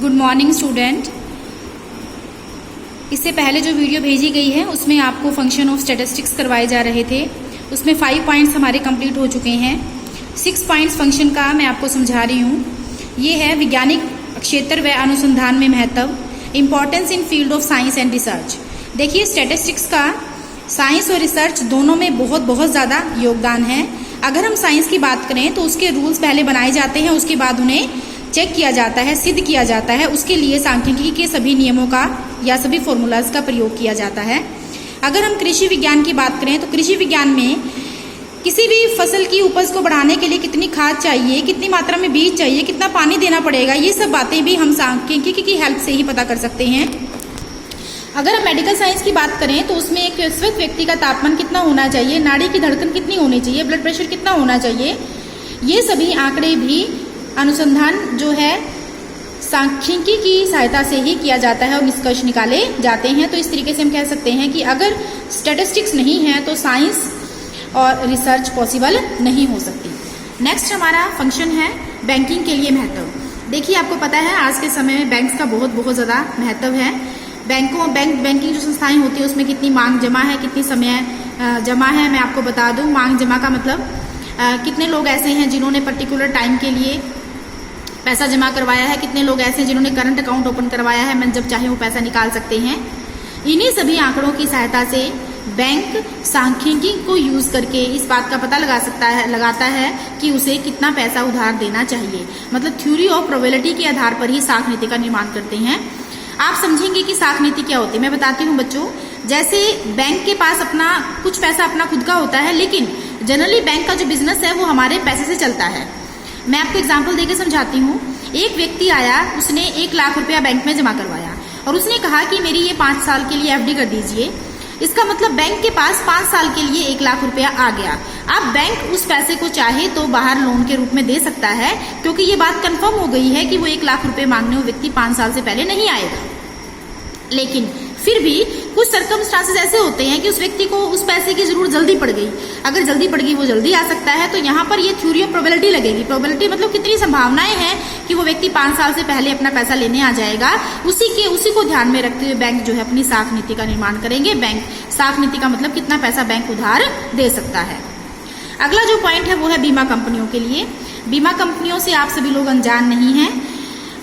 Good morning student. इससे पहले जो वीडियो भेजी गई है उसमें आपको फंक्शन ऑफ स्टैटिस्टिक्स करवाए जा रहे थे। उसमें 5 पॉइंट्स हमारे कंप्लीट हो चुके हैं। 6 पॉइंट्स फंक्शन का मैं आपको समझा रही हूँ। ये है वैज्ञानिक क्षेत्र व अनुसंधान में महत्व, importance in field of science and research. देखिए, स्टैटिस्टिक्स का साइंस और रिसर्च दोनों में बहुत ज़्यादा योगदान है। अगर हम साइंस की बात करें तो उसके रूल्स पहले बनाए जाते हैं, उसके बाद उन्हें चेक किया जाता है, सिद्ध किया जाता है। उसके लिए सांख्यिकी के सभी नियमों का या सभी फॉर्मूलाज का प्रयोग किया जाता है। अगर हम कृषि विज्ञान की बात करें तो कृषि विज्ञान में किसी भी फसल की उपज को बढ़ाने के लिए कितनी खाद चाहिए, कितनी मात्रा में बीज चाहिए, कितना पानी देना पड़ेगा, ये सब बातें भी हम सांख्यिकी की हेल्प से ही पता कर सकते हैं। अगर हम मेडिकल साइंस की बात करें तो उसमें एक स्वस्थ व्यक्ति का तापमान कितना होना चाहिए, नाड़ी की धड़कन कितनी होनी चाहिए, ब्लड प्रेशर कितना होना चाहिए, ये सभी आंकड़े भी अनुसंधान जो है सांख्यिकी की सहायता से ही किया जाता है और निष्कर्ष निकाले जाते हैं। तो इस तरीके से हम कह सकते हैं कि अगर स्टैटिस्टिक्स नहीं है तो साइंस और रिसर्च पॉसिबल नहीं हो सकती। नेक्स्ट हमारा फंक्शन है बैंकिंग के लिए महत्व। देखिए, आपको पता है आज के समय में बैंक्स का बहुत ज़्यादा महत्व है। बैंकिंग जो संस्थाएं होती है उसमें कितनी मांग जमा है, कितनी समय जमा है, मैं आपको बता दूं। मांग जमा का मतलब कितने लोग ऐसे हैं जिन्होंने पर्टिकुलर टाइम के लिए पैसा जमा करवाया है, कितने लोग ऐसे हैं जिन्होंने करंट अकाउंट ओपन करवाया है, मैं जब चाहे वो पैसा निकाल सकते हैं। इन्हीं सभी आंकड़ों की सहायता से बैंक सांख्यिकी को यूज करके इस बात का पता लगाता है कि उसे कितना पैसा उधार देना चाहिए। मतलब थ्योरी ऑफ प्रोबेबिलिटी के आधार पर ही साख नीति का निर्माण करते हैं। आप समझेंगे कि साख नीति क्या होती है। मैं बताती हूँ बच्चों, जैसे बैंक के पास अपना कुछ पैसा अपना खुद का होता है, लेकिन जनरली बैंक का जो बिजनेस है वो हमारे पैसे से चलता है। मैं आपको एग्जांपल देके समझाती हूँ। एक व्यक्ति आया, उसने 1 लाख रुपया बैंक में जमा करवाया और उसने कहा कि मेरी ये 5 साल के लिए एफडी कर दीजिए। इसका मतलब बैंक के पास 5 साल के लिए 1 लाख रुपया आ गया। अब बैंक उस पैसे को चाहे तो बाहर लोन के रूप में दे सकता है, क्योंकि ये बात कंफर्म हो गई है कि वो 1 लाख रुपए मांगने वो व्यक्ति 5 साल से पहले नहीं आएगा। लेकिन फिर भी कुछ सर्कमस्टांसेस ऐसे होते हैं कि उस व्यक्ति को उस पैसे की जरूरत जल्दी पड़ गई। अगर जल्दी पड़ गई वो जल्दी आ सकता है, तो यहाँ पर ये थ्योरी ऑफ प्रोबेबिलिटी लगेगी। प्रोबेबिलिटी मतलब कितनी संभावनाएं हैं कि वो व्यक्ति 5 साल से पहले अपना पैसा लेने आ जाएगा। उसी को ध्यान में रखते हुए बैंक जो है अपनी साख नीति का निर्माण करेंगे। बैंक साख नीति का मतलब कितना पैसा बैंक उधार दे सकता है। अगला जो पॉइंट है वो है बीमा कंपनियों के लिए। बीमा कंपनियों से आप सभी लोग अनजान नहीं है।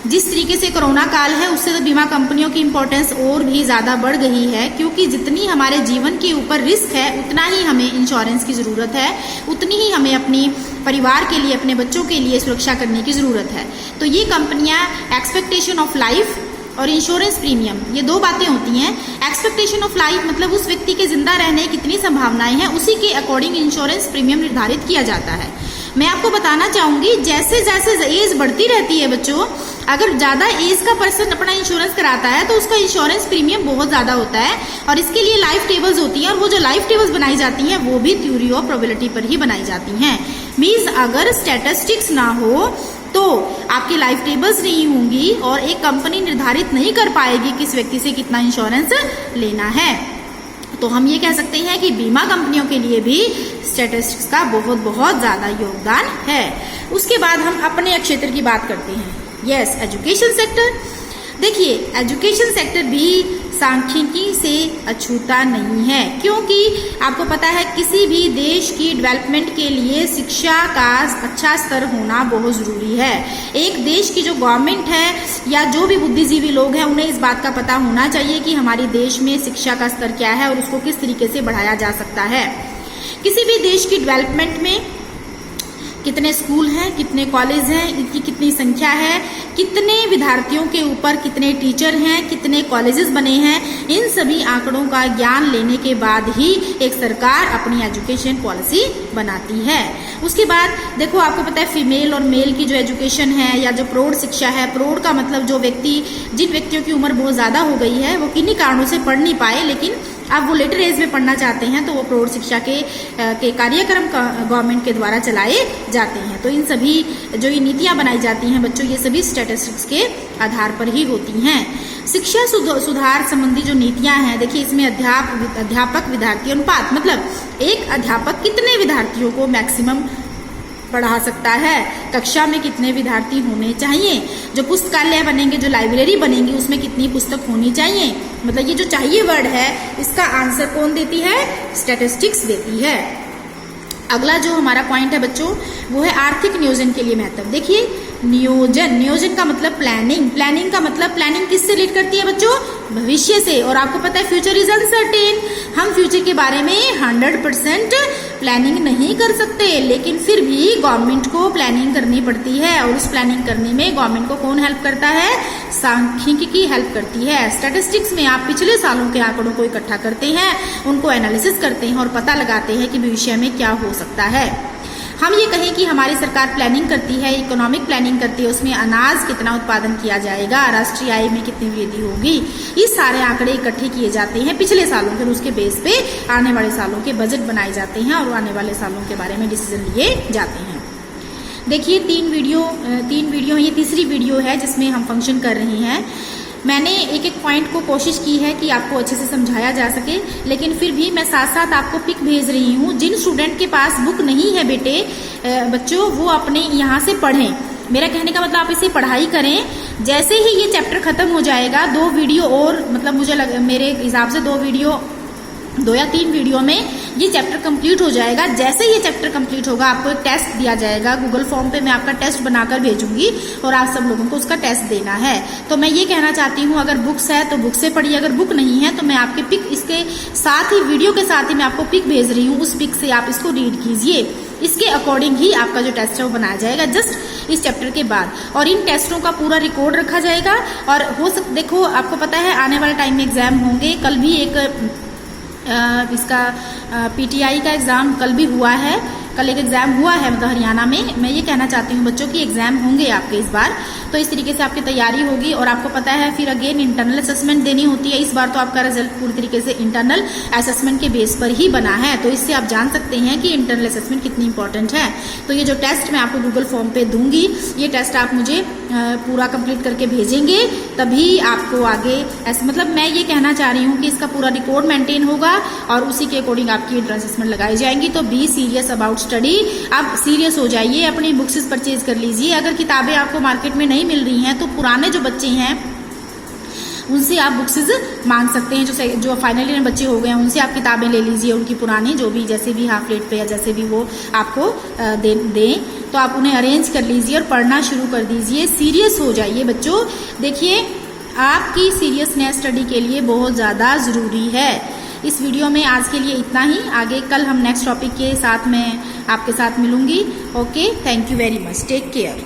जिस तरीके से कोरोना काल है उससे तो बीमा कंपनियों की इम्पोर्टेंस और भी ज़्यादा बढ़ गई है, क्योंकि जितनी हमारे जीवन के ऊपर रिस्क है उतना ही हमें इंश्योरेंस की ज़रूरत है, उतनी ही हमें अपनी परिवार के लिए, अपने बच्चों के लिए सुरक्षा करने की ज़रूरत है। तो ये कंपनियां एक्सपेक्टेशन ऑफ लाइफ और इंश्योरेंस प्रीमियम, ये 2 बातें होती हैं। एक्सपेक्टेशन ऑफ लाइफ मतलब उस व्यक्ति के जिंदा रहने की कितनी संभावनाएं हैं, उसी के अकॉर्डिंग इंश्योरेंस प्रीमियम निर्धारित किया जाता है। मैं आपको बताना चाहूंगी, जैसे जैसे एज बढ़ती रहती है बच्चों, अगर ज्यादा एज का पर्सन अपना इंश्योरेंस कराता है तो उसका इंश्योरेंस प्रीमियम बहुत ज्यादा होता है। और इसके लिए लाइफ टेबल्स होती हैं, और वो जो लाइफ टेबल्स बनाई जाती हैं वो भी थ्योरी ऑफ प्रोबेबिलिटी पर ही बनाई जाती हैं। मीन्स अगर स्टैटिस्टिक्स ना हो तो आपकी लाइफ टेबल्स नहीं होंगी और एक कंपनी निर्धारित नहीं कर पाएगी किस व्यक्ति से कितना इंश्योरेंस लेना है। तो हम ये कह सकते हैं कि बीमा कंपनियों के लिए भी स्टैटिस्टिक्स का बहुत ज़्यादा योगदान है। उसके बाद हम अपने क्षेत्र की बात करते हैं। Yes, education sector. देखिए, एजुकेशन सेक्टर भी सांख्यिकी से अछूता नहीं है, क्योंकि आपको पता है किसी भी देश की डेवलपमेंट के लिए शिक्षा का अच्छा स्तर होना बहुत ज़रूरी है। एक देश की जो गवर्नमेंट है या जो भी बुद्धिजीवी लोग हैं उन्हें इस बात का पता होना चाहिए कि हमारे देश में शिक्षा का स्तर क्या है और उसको किस तरीके से बढ़ाया जा सकता है। किसी भी देश की डेवलपमेंट में कितने स्कूल हैं, कितने कॉलेज हैं, इनकी कितनी संख्या है, कितने विद्यार्थियों के ऊपर कितने टीचर हैं, कितने कॉलेजेस बने हैं, इन सभी आंकड़ों का ज्ञान लेने के बाद ही एक सरकार अपनी एजुकेशन पॉलिसी बनाती है। उसके बाद देखो, आपको पता है फीमेल और मेल की जो एजुकेशन है या जो प्रौढ़ शिक्षा है, प्रौढ़ का मतलब जिन व्यक्तियों की उम्र बहुत ज़्यादा हो गई है, वो किन्हीं कारणों से पढ़ नहीं पाए, लेकिन अब वो लेटर एज में पढ़ना चाहते हैं, तो वो प्रौढ़ शिक्षा के कार्यक्रम गवर्नमेंट के द्वारा चलाए जाते हैं। तो इन सभी जो ये नीतियां बनाई जाती हैं बच्चों, ये सभी स्टैटिस्टिक्स के आधार पर ही होती हैं। शिक्षा सुधार संबंधी जो नीतियां हैं, देखिए इसमें अध्यापक विद्यार्थी अनुपात, मतलब एक अध्यापक कितने विद्यार्थियों को मैक्सिमम पढ़ा सकता है, कक्षा में कितने विद्यार्थी होने चाहिए, जो पुस्तकालय बनेंगे, जो लाइब्रेरी बनेंगी उसमें कितनी पुस्तक होनी चाहिए। मतलब ये जो चाहिए वर्ड है इसका आंसर कौन देती है, स्टैटिस्टिक्स देती है। अगला जो हमारा पॉइंट है बच्चों वो है आर्थिक नियोजन के लिए महत्व। देखिए नियोजन, नियोजन का मतलब प्लानिंग, प्लानिंग का मतलब प्लानिंग किससे रिलेट करती है बच्चों, भविष्य से। और आपको पता है फ्यूचर इज अनसर्टेन, हम फ्यूचर के बारे में 100% प्लानिंग नहीं कर सकते, लेकिन फिर भी गवर्नमेंट को प्लानिंग करनी पड़ती है। और उस प्लानिंग करने में गवर्नमेंट को कौन हेल्प करता है, सांख्यिकी हेल्प करती है। स्टैटिस्टिक्स में आप पिछले सालों के आंकड़ों को इकट्ठा करते हैं, उनको एनालिसिस करते हैं और पता लगाते हैं कि भविष्य में क्या हो सकता है। हम ये कहें कि हमारी सरकार प्लानिंग करती है, इकोनॉमिक प्लानिंग करती है, उसमें अनाज कितना उत्पादन किया जाएगा, राष्ट्रीय आय में कितनी वृद्धि होगी, ये सारे आंकड़े इकट्ठे किए जाते हैं पिछले सालों के, उसके बेस पे आने वाले सालों के बजट बनाए जाते हैं और आने वाले सालों के बारे में डिसीजन लिए जाते हैं। देखिए तीन वीडियो ये तीसरी वीडियो है जिसमें हम फंक्शन कर रहे हैं। मैंने एक एक पॉइंट को कोशिश की है कि आपको अच्छे से समझाया जा सके, लेकिन फिर भी मैं साथ साथ आपको पिक भेज रही हूँ। जिन स्टूडेंट के पास बुक नहीं है बेटे बच्चों, वो अपने यहाँ से पढ़ें। मेरा कहने का मतलब आप इसे पढ़ाई करें। जैसे ही ये चैप्टर खत्म हो जाएगा 2 वीडियो और, मतलब मेरे हिसाब से 2 या 3 वीडियो में ये चैप्टर कंप्लीट हो जाएगा। जैसे ये चैप्टर कंप्लीट होगा आपको एक टेस्ट दिया जाएगा, गूगल फॉर्म पे मैं आपका टेस्ट बनाकर भेजूंगी और आप सब लोगों को उसका टेस्ट देना है। तो मैं ये कहना चाहती हूँ अगर बुक्स है तो बुक से पढ़िए, अगर बुक नहीं है तो मैं आपके पिक इसके साथ ही, वीडियो के साथ ही मैं आपको पिक भेज रही हूँ, उस पिक से आप इसको रीड कीजिए। इसके अकॉर्डिंग ही आपका जो टेस्ट है वो बनाया जाएगा जस्ट इस चैप्टर के बाद। और इन टेस्टों का पूरा रिकॉर्ड रखा जाएगा। और देखो आपको पता है आने वाले टाइम में एग्जाम होंगे। कल भी एक इसका पीटीआई का एग्ज़ाम कल भी हुआ है, कल एक एग्ज़ाम हुआ है मतलब हरियाणा में। मैं ये कहना चाहती हूँ बच्चों की एग्ज़ाम होंगे आपके इस बार, तो इस तरीके से आपकी तैयारी होगी। और आपको पता है फिर अगेन इंटरनल असेसमेंट देनी होती है। इस बार तो आपका रिजल्ट पूरी तरीके से इंटरनल असेसमेंट के बेस पर ही बना है, तो इससे आप जान सकते हैं कि इंटरनल असेसमेंट कितनी इंपॉर्टेंट है। तो ये जो टेस्ट मैं आपको गूगल फॉर्म पे दूंगी, ये टेस्ट आप मुझे पूरा कंप्लीट करके भेजेंगे, तभी आपको आगे ऐसे, मतलब मैं ये कहना चाह रही हूँ कि इसका पूरा रिकॉर्ड मेंटेन होगा और उसी के अकॉर्डिंग आपकी इंट्रेंस असेसमेंट लगाई जाएंगी। तो बी सीरियस अबाउट स्टडी, आप सीरियस हो जाइए, अपनी बुक्स परचेज कर लीजिए। अगर किताबें आपको मार्केट में नहीं मिल रही हैं तो पुराने जो बच्चे हैं उनसे आप बुक्सेज मांग सकते हैं। जो फाइनल ईयर बच्चे हो गए हैं उनसे आप किताबें ले लीजिए, उनकी पुरानी जो भी जैसे भी हाफ रेट पे या जैसे भी वो आपको दें, तो आप उन्हें अरेंज कर लीजिए और पढ़ना शुरू कर दीजिए। सीरियस हो जाइए बच्चों। देखिए आपकी सीरियसनेस स्टडी के लिए बहुत ज़्यादा ज़रूरी है। इस वीडियो में आज के लिए इतना ही। आगे कल हम नेक्स्ट टॉपिक के साथ में आपके साथ मिलूंगी। Okay, thank you very much, take care.